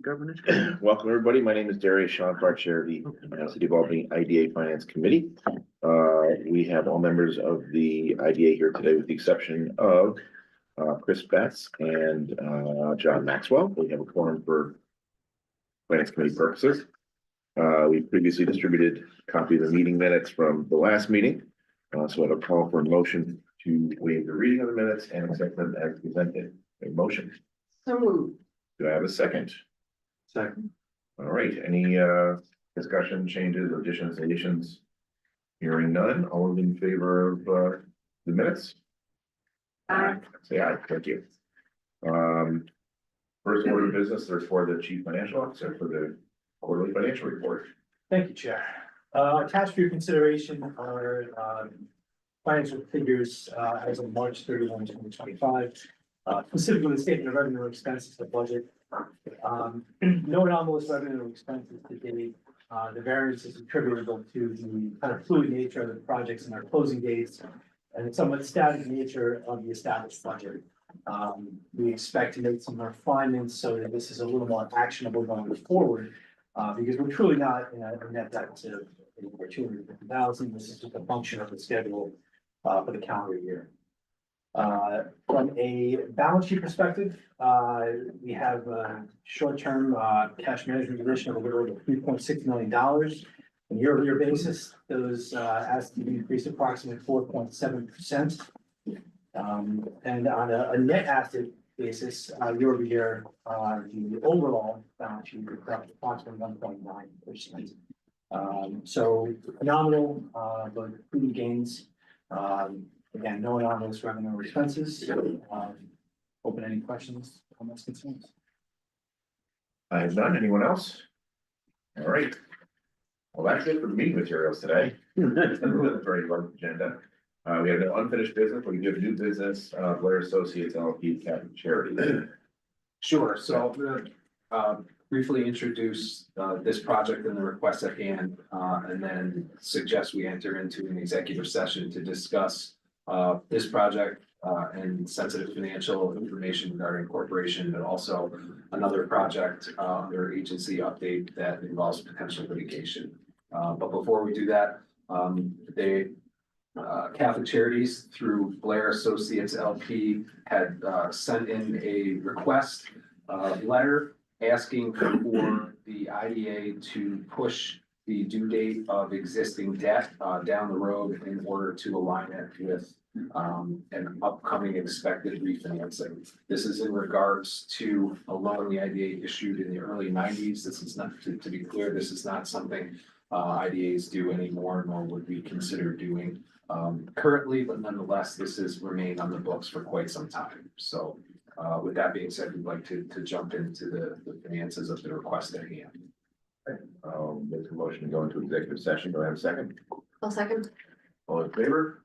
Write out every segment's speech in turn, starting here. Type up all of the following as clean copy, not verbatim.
Governance. Welcome, everybody. My name is Darius Schonfart, Chair of the City of Albany IDA Finance Committee. We have all members of the IDA here today, with the exception of Chris Betts and John Maxwell. We have a quorum for Finance Committee purposes. We previously distributed a copy of the meeting minutes from the last meeting. So I'll call for a motion to waive the reading of the minutes and accept them as presented. A motion. So moved. Do I have a second? Second. All right, any discussion, changes, additions, deletions? Hearing none, all in favor of the minutes? Aye. Say aye, thank you. First order of business, there's for the chief financial officer for the quarterly financial report. Thank you, Chair. Attached for your consideration are financial figures as of March 31, 2025. Specifically the statement of revenue and expenses, the budget. No anomalous revenue or expenses to date. The variance is attributable to the kind of fluid nature of the projects and our closing dates and the somewhat static nature of the established budget. We expect to make some refinements so that this is a little more actionable going forward, because we're truly not in a net deficit of over 250,000. This is just a function of the schedule for the calendar year. From a balance sheet perspective, we have a short-term cash management position of a little over $3.6 million. On a year-over-year basis, those assets increased approximately 4.7%. And on a net asset basis, year-over-year, the overall balance sheet is up approximately 1.9%. So phenomenal, but prudent gains. Again, no anomalous revenue or expenses. Open any questions, comments, concerns? I have none. Anyone else? All right. Well, that's it for the meeting materials today. Very large agenda. We have no unfinished business, but we do have new business, Blair Associates LP Catholic Charity. Sure, so I'm gonna briefly introduce this project and the request at hand, and then suggest we enter into an executive session to discuss this project and sensitive financial information regarding corporation, but also another project under agency update that involves potential litigation. But before we do that, Catholic Charities through Blair Associates LP had sent in a request letter asking for the IDA to push the due date of existing debt down the road in order to align it with an upcoming expected refinancing. This is in regards to a loan the IDA issued in the early 90s. This is not, to be clear, this is not something IDAs do anymore, nor would we consider doing currently, but nonetheless, this has remained on the books for quite some time. So with that being said, we'd like to jump into the finances of the request at hand. Make a motion to go into executive session. Do I have a second? I'll second. All in favor?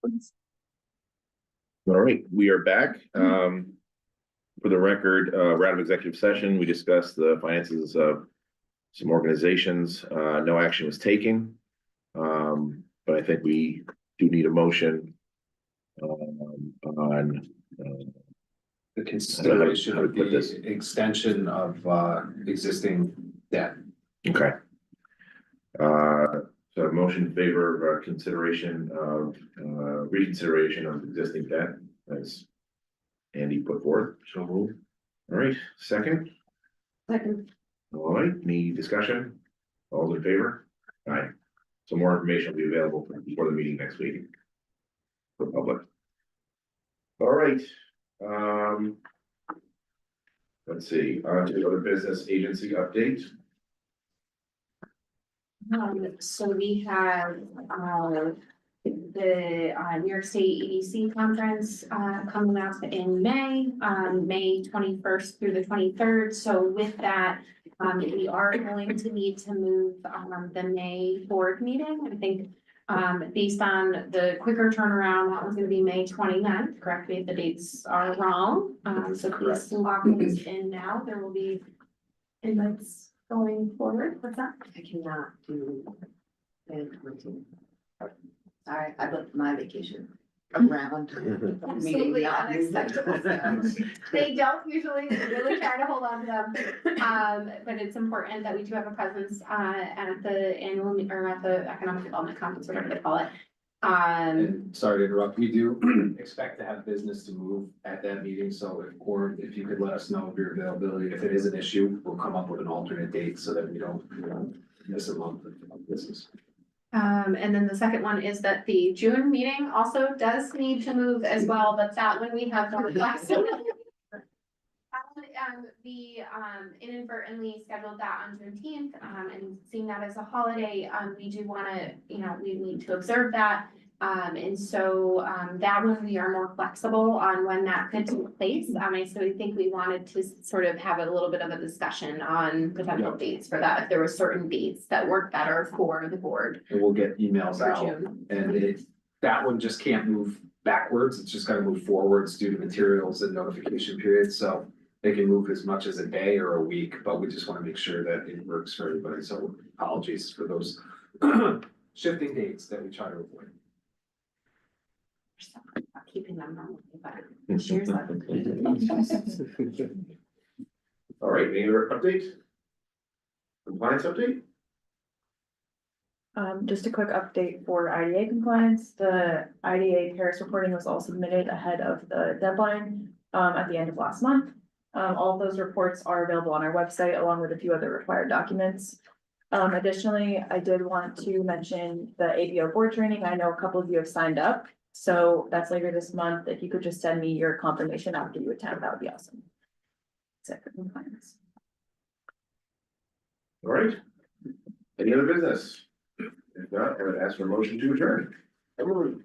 All right, we are back. For the record, we're out of executive session. We discussed the finances of some organizations. No action was taken. But I think we do need a motion on The consideration How to of put this? the extension of existing debt. okay. So a motion in favor of consideration of reconsideration of existing debt as Andy put forth. So move. All right, second. Second. All right, any discussion? All in favor? Aye. Some more information will be available before the meeting next week. For the public. All right. Let's see, on to other business agency update. So we have, the, New York State EDC conference, coming up in May, May 21st through the 23rd. So with that, we are going to need to move, the May board meeting. I think, based on the quicker turnaround, that was gonna be May 29th. Correct me if the dates are wrong. So please lock those in now. There will be invites going forward. What's that? I cannot do. Sorry, I booked my vacation around. Absolutely unacceptable. They don't usually really try to hold on to them. But it's important that we do have a presence, at the annual, or at the economic development conference, whatever they call it. And sorry to interrupt, we do expect to have business to move at that meeting, so if you could let us know of your availability, if it is an issue, we'll come up with an alternate date so that we don't, miss a month of business. And then the second one is that the June meeting also does need to move as well, but that when we have more flexibility. We inadvertently scheduled that on Juneteenth, and seeing that as a holiday, we do wanna, we need to observe that. And so, that one, we are more flexible on when that could take place. So I think we wanted to sort of have a little bit of a discussion on potential dates for that, if there were certain dates that work better for the board. And we'll get emails For out, June. and that one just can't move backwards, it's just gotta move forwards due to materials and notification periods, so they can move as much as a day or a week, but we just wanna make sure that it works for everybody, so apologies for those shifting dates that we try to avoid. Keeping them normal, but cheers. All right, any other update? Compliance update? Just a quick update for IDA compliance. The IDA Paris reporting was all submitted ahead of the deadline, at the end of last month. All of those reports are available on our website along with a few other required documents. Additionally, I did want to mention the ABO board training. I know a couple of you have signed up, so that's later this month. If you could just send me your confirmation after you attend, that would be awesome. That's it for compliance. All right. Any other business? If not, I would ask for a motion to adjourn. Everyone.